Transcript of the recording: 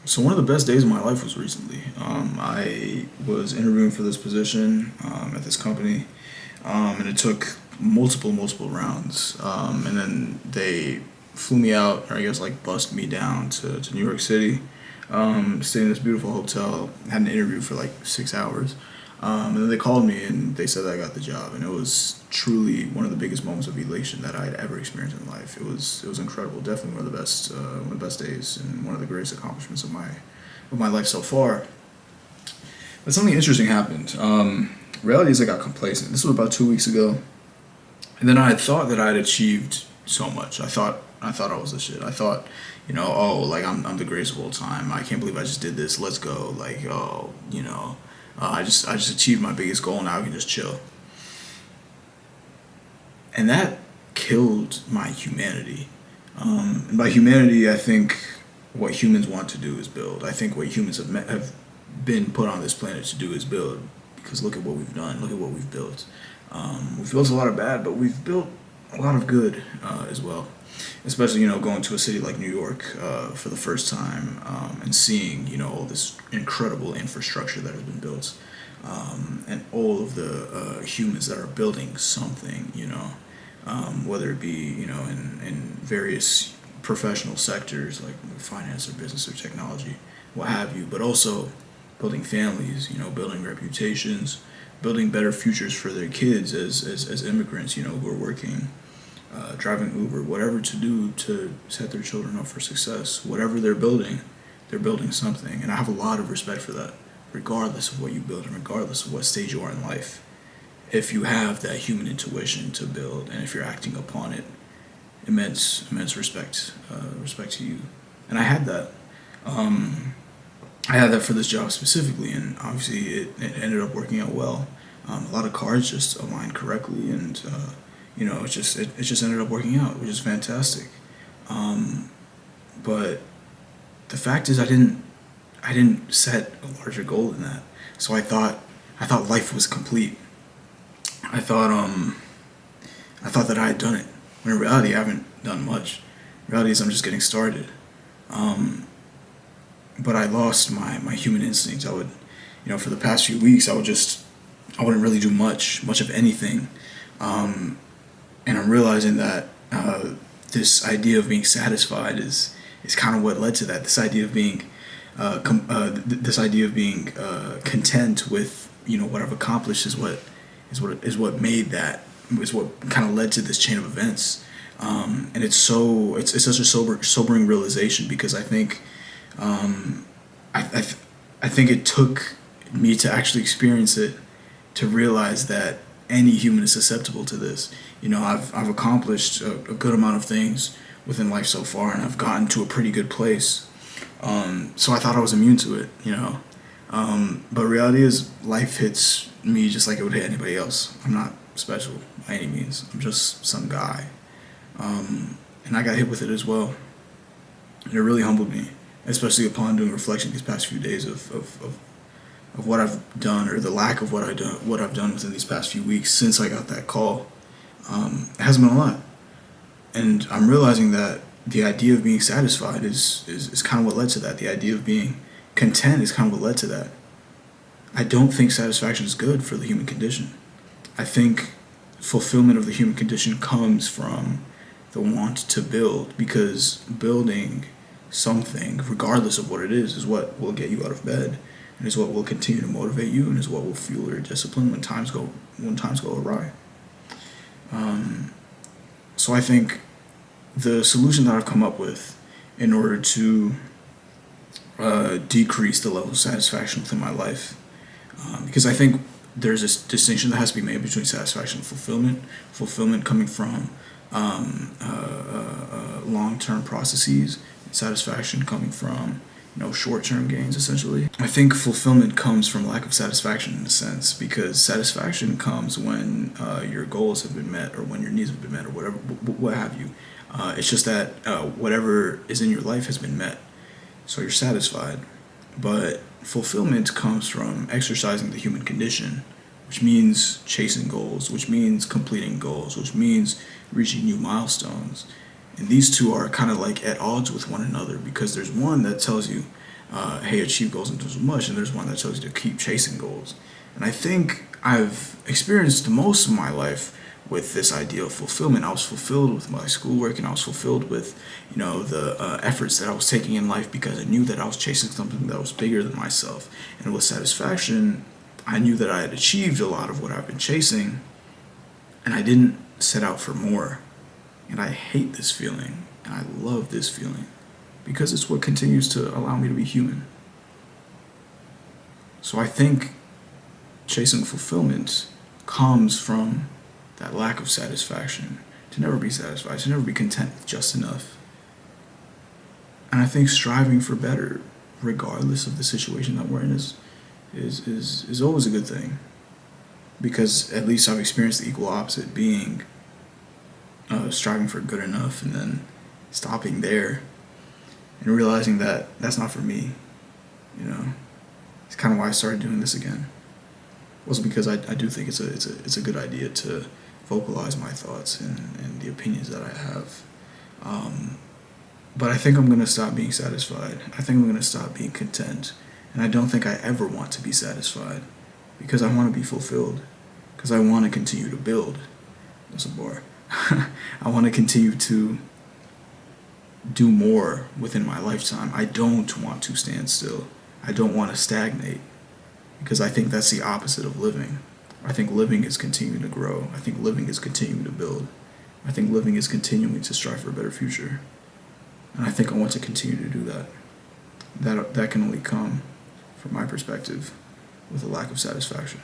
So one of the best days of my life was recently. I was interviewing for this position at this company, and it took multiple rounds. And then they flew me out, or I guess like bussed me down to New York City. Stayed in this beautiful hotel. Had an interview for like 6 hours. And then they called me and they said that I got the job, and it was truly one of the biggest moments of elation that I had ever experienced in life. It was incredible. Definitely one of the best days and one of the greatest accomplishments of my life so far. But something interesting happened. Reality is I got complacent. This was about 2 weeks ago, and then I had thought that I had achieved so much. I thought I was the shit. I thought, oh, like I'm the greatest of all time. I can't believe I just did this. Let's go. Like, oh, I just achieved my biggest goal. Now I can just chill. And that killed my humanity. And by humanity, I think what humans want to do is build. I think what humans have been put on this planet to do is build. Because look at what we've done. Look at what we've built. We've built a lot of bad, but we've built a lot of good as well. Especially, going to a city like New York for the first time and seeing, all this incredible infrastructure that has been built, and all of the humans that are building something, whether it be, in various professional sectors like finance or business or technology, what have you, but also building families, building reputations, building better futures for their kids as immigrants, who are working, driving Uber, whatever to do to set their children up for success. Whatever they're building something. And I have a lot of respect for that, regardless of what you build and regardless of what stage you are in life. If you have that human intuition to build and if you're acting upon it, immense respect to you. And I had that. I had that for this job specifically, and obviously it ended up working out well. A lot of cards just aligned correctly, and it just ended up working out, which is fantastic. But the fact is, I didn't set a larger goal than that. So I thought life was complete. I thought I thought that I had done it. When in reality, I haven't done much. Reality is I'm just getting started. But I lost my human instincts. I would, for the past few weeks, I wouldn't really do much of anything. And I'm realizing that this idea of being satisfied is kind of what led to that. This idea of being content with what I've accomplished is what made that, is what kind of led to this chain of events. And it's such a sobering realization, because I think I think it took me to actually experience it to realize that any human is susceptible to this. I've accomplished a good amount of things within life so far, and I've gotten to a pretty good place. So I thought I was immune to it, But reality is, life hits me just like it would hit anybody else. I'm not special by any means. I'm just some guy. And I got hit with it as well. And it really humbled me, especially upon doing reflection these past few days of what I've done, or the lack of what I've done within these past few weeks since I got that call. It hasn't been a lot, and I'm realizing that the idea of being satisfied is kind of what led to that. The idea of being content is kind of what led to that. I don't think satisfaction is good for the human condition. I think fulfillment of the human condition comes from the want to build, because building something, regardless of what it is what will get you out of bed, and is what will continue to motivate you, and is what will fuel your discipline when times go awry. So I think the solution that I've come up with in order to decrease the level of satisfaction within my life, because I think there's this distinction that has to be made between satisfaction and fulfillment. Fulfillment coming from long-term processes, and satisfaction coming from short-term gains, essentially. I think fulfillment comes from lack of satisfaction, in a sense, because satisfaction comes when your goals have been met, or when your needs have been met, or whatever, what have you. It's just that whatever is in your life has been met, so you're satisfied. But fulfillment comes from exercising the human condition, which means chasing goals, which means completing goals, which means reaching new milestones. And these two are kind of like at odds with one another, because there's one that tells you hey, achieve goals and do so much, and there's one that tells you to keep chasing goals. And I think I've experienced most of my life with this idea of fulfillment. I was fulfilled with my schoolwork, and I was fulfilled with, the efforts that I was taking in life, because I knew that I was chasing something that was bigger than myself. And with satisfaction, I knew that I had achieved a lot of what I've been chasing, and I didn't set out for more. And I hate this feeling, and I love this feeling, because it's what continues to allow me to be human. So I think chasing fulfillment comes from that lack of satisfaction, to never be satisfied, to never be content with just enough. And I think striving for better, regardless of the situation that we're in, is always a good thing. Because at least I've experienced the equal opposite, being striving for good enough and then stopping there and realizing that that's not for me. It's kind of why I started doing this again. It wasn't because I do think it's a good idea to vocalize my thoughts and the opinions that I have. But I think I'm going to stop being satisfied. I think I'm going to stop being content. And I don't think I ever want to be satisfied, because I want to be fulfilled, because I want to continue to build. That's a bore. I want to continue to do more within my lifetime. I don't want to stand still. I don't want to stagnate, because I think that's the opposite of living. I think living is continuing to grow. I think living is continuing to build. I think living is continuing to strive for a better future. And I think I want to continue to do that. That can only come, from my perspective, with a lack of satisfaction.